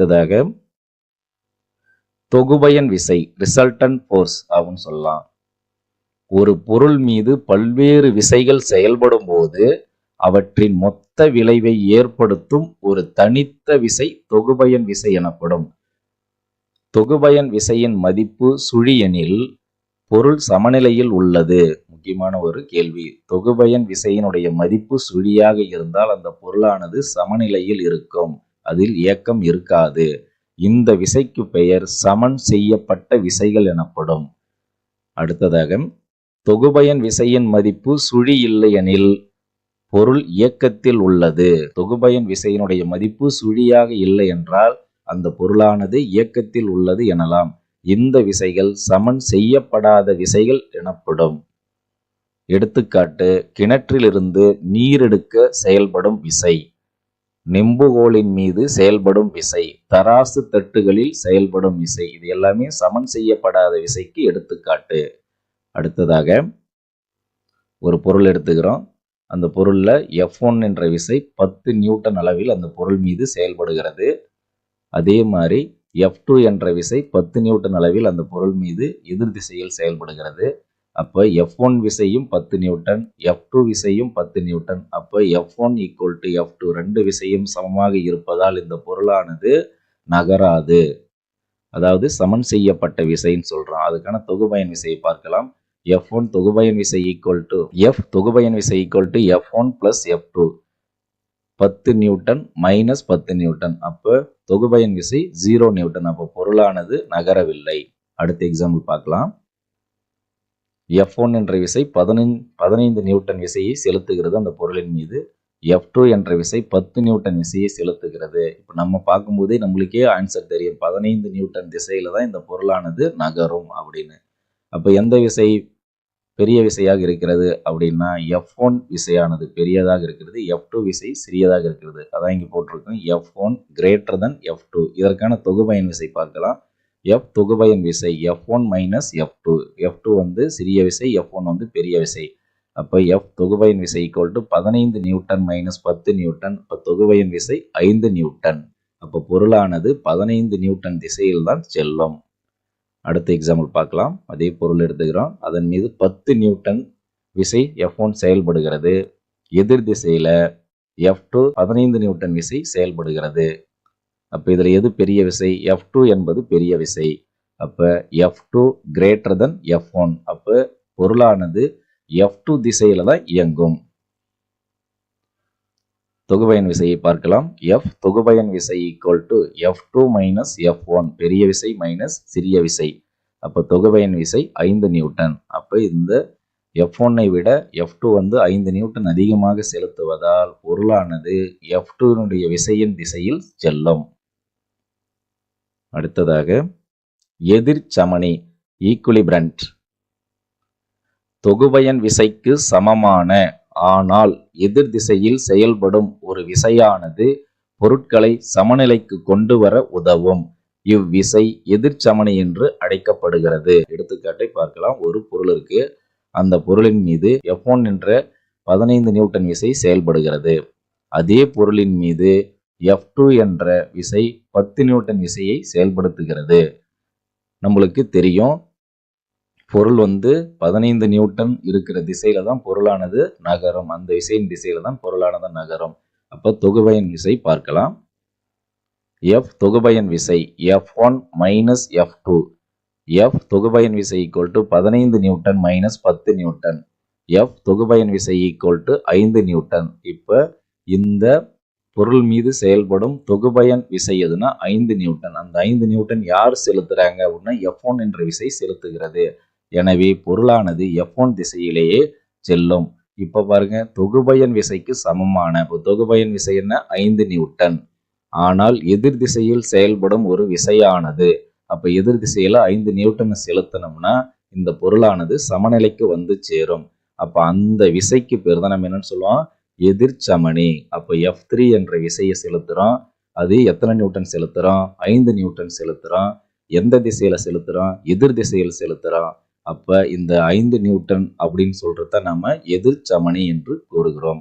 அடுத்ததாக தொகுபயன் விசை resultant force அப்படின்னு சொல்லலாம். ஒரு பொருள் மீது பல்வேறு விசைகள் செயல்படும் போது அவற்றின் மொத்த விளைவை ஏற்படுத்தும் ஒரு தனித்த விசை தொகுபயன் விசை எனப்படும். தொகுபயன் விசையின் மதிப்பு சுழியெனில் பொருள் சமநிலையில் உள்ளது. முக்கியமான ஒரு கேள்வி. தொகுபயன் விசையினுடைய மதிப்பு சுழியாக இருந்தால் அந்த பொருளானது சமநிலையில் இருக்கும், அதில் இயக்கம் இருக்காது. இந்த விசைக்கு பெயர் சமன் செய்யப்பட்ட விசைகள் எனப்படும். அடுத்ததாக தொகுபயன் விசையின் மதிப்பு சுழி இல்லையெனில் பொருள் இயக்கத்தில் உள்ளது. தொகுபயன் விசையினுடைய மதிப்பு சுழியாக இல்லை என்றால் அந்த பொருளானது இயக்கத்தில் உள்ளது எனலாம். இந்த விசைகள் சமன் செய்யப்படாத விசைகள் எனப்படும். எடுத்துக்காட்டு, கிணற்றிலிருந்து நீர் எடுக்க செயல்படும் விசை, நெம்புகோலின் மீது செயல்படும் விசை, தராசு தட்டுகளில் செயல்படும் விசை. இது எல்லாமே சமன் செய்யப்படாத விசைக்கு எடுத்துக்காட்டு. அடுத்ததாக ஒரு பொருள் எடுத்துக்கிறோம். அந்த பொருள்ல F1 என்ற விசை 10 நியூட்டன் அளவில் அந்த பொருள் மீது செயல்படுகிறது. அதே மாதிரி F2 என்ற விசை 10 நியூட்டன் அளவில் அந்த பொருள் மீது எதிர் திசையில் செயல்படுகிறது. அப்போ F1 விசையும் 10 நியூட்டன், F2 விசையும் 10 நியூட்டன். அப்போ F1 = F2 ரெண்டு விசையும் சமமாக இருப்பதால் இந்த பொருளானது நகராது. அதாவது சமன் செய்யப்பட்ட விசைன்னு சொல்றோம். அதுக்கான தொகுபயன் விசையை பார்க்கலாம். F1 தொகுபயன் விசை F தொகுபயன் விசை F1 + F2 10 நியூட்டன் - 10 நியூட்டன். அப்போ தொகுபயன் விசை 0 நியூட்டன். அப்போ பொருளானது நகரவில்லை. அடுத்த எக்ஸாம்பிள் பார்க்கலாம். F1 என்ற விசை 15 நியூட்டன் விசையை செலுத்துகிறது அந்த பொருளின் மீது. F2 என்ற விசை 10 நியூட்டன் விசையை செலுத்துகிறது. இப்போ நம்ம பார்க்கும்போதே நம்மளுக்கே ஆன்சர் தெரியும். 15 நியூட்டன் திசையில தான் இந்த பொருளானது நகரும் அப்படின்னு. அப்போ எந்த விசை பெரிய விசையாக இருக்கிறது அப்படின்னா F1 விசையானது பெரியதாக இருக்கிறது, F2 விசை சிறியதாக இருக்கிறது. அதான் இங்கே போட்டிருக்கோம் F1 > F2. இதற்கான தொகுபயன் விசை பார்க்கலாம். F தொகுபயன் விசை F1 - F2. F2 வந்து சிறிய விசை, F1 வந்து பெரிய விசை. அப்போ F தொகுபயன் விசை 15 நியூட்டன் - 10 நியூட்டன். இப்போ தொகுபயன் விசை 5 நியூட்டன். அப்போ பொருளானது 15 நியூட்டன் திசையில் தான் செல்லும். அடுத்த எக்ஸாம்பிள் பார்க்கலாம். அதே பொருள் எடுத்துக்கிறோம். அதன் மீது 10 நியூட்டன் விசை F1 செயல்படுகிறது. எதிர் திசையில F2 15 நியூட்டன் விசை செயல்படுகிறது. அப்போ இதில் எது பெரிய விசை? F2 என்பது பெரிய விசை. அப்போ F2 > F1. அப்போ பொருளானது F2 திசையில தான் இயங்கும். தொகுபயன் விசையை பார்க்கலாம். F தொகுபயன் விசை F2 - F1. பெரிய விசை மைனஸ் சிறிய விசை. அப்போ தொகுபயன் விசை 5 நியூட்டன். அப்போ இந்த F1 விட F2 வந்து 5 நியூட்டன் அதிகமாக செலுத்துவதால் பொருளானது F2 விசையின் திசையில் செல்லும். அடுத்ததாக எதிர் சமனி ஈக்குலிபிரண்ட். தொகுபயன் விசைக்கு சமமான ஆனால் எதிர் திசையில் செயல்படும் ஒரு விசையானது பொருட்களை சமநிலைக்கு கொண்டு வர உதவும். இவ்விசை எதிர்ச்சமனி என்று அழைக்கப்படுகிறது. எடுத்துக்காட்டை பார்க்கலாம். ஒரு பொருள் இருக்கு. அந்த பொருளின் மீது F1 என்ற 15 நியூட்டன் விசை செயல்படுகிறது. அதே பொருளின் மீது F2 என்ற விசை 10 நியூட்டன் விசையை செயல்படுத்துகிறது. நம்மளுக்கு தெரியும், பொருள் வந்து 15 நியூட்டன் இருக்கிற திசையில தான் பொருளானது நகரும். அந்த விசையின் திசையில தான் பொருளானது நகரும். அப்ப தொகுபயன் விசை பார்க்கலாம். F தொகுபயன் விசை F1 - F2. F தொகுபயன் விசை 15 நியூட்டன் - 10 நியூட்டன். F தொகுபயன் விசை 5 நியூட்டன். இப்ப இந்த பொருள் மீது செயல்படும் தொகுபயன் விசை எதுனா 5 நியூட்டன். அந்த 5 நியூட்டன் யார் செலுத்துறாங்க அப்படின்னா F1 என்ற விசை செலுத்துகிறது. எனவே பொருளானது F1 திசையிலேயே செல்லும். இப்ப பாருங்க, தொகுபயன் விசைக்கு சமமான தொகுபயன் விசை என்ன? 5 நியூட்டன். ஆனால் எதிர் திசையில் செயல்படும் ஒரு விசையானது, அப்ப எதிர் திசையில 5 நியூட்டன் செலுத்தணும்னா இந்த பொருளானது சமநிலைக்கு வந்து சேரும். அப்ப அந்த விசைக்கு பேர் தான் நம்ம என்னன்னு சொல்லுவோம்? எதிர்ச்சமனி. அப்ப F3 என்ற விசையை செலுத்துறோம். அது எத்தனை நியூட்டன் செலுத்துறோம்? 5 நியூட்டன் செலுத்துறோம். எந்த திசையில செலுத்துறோம்? எதிர் திசையில் செலுத்துறோம். அப்ப இந்த 5 நியூட்டன் அப்படின்னு சொல்றத நம்ம எதிர்ச்சமனி என்று கூறுகிறோம்.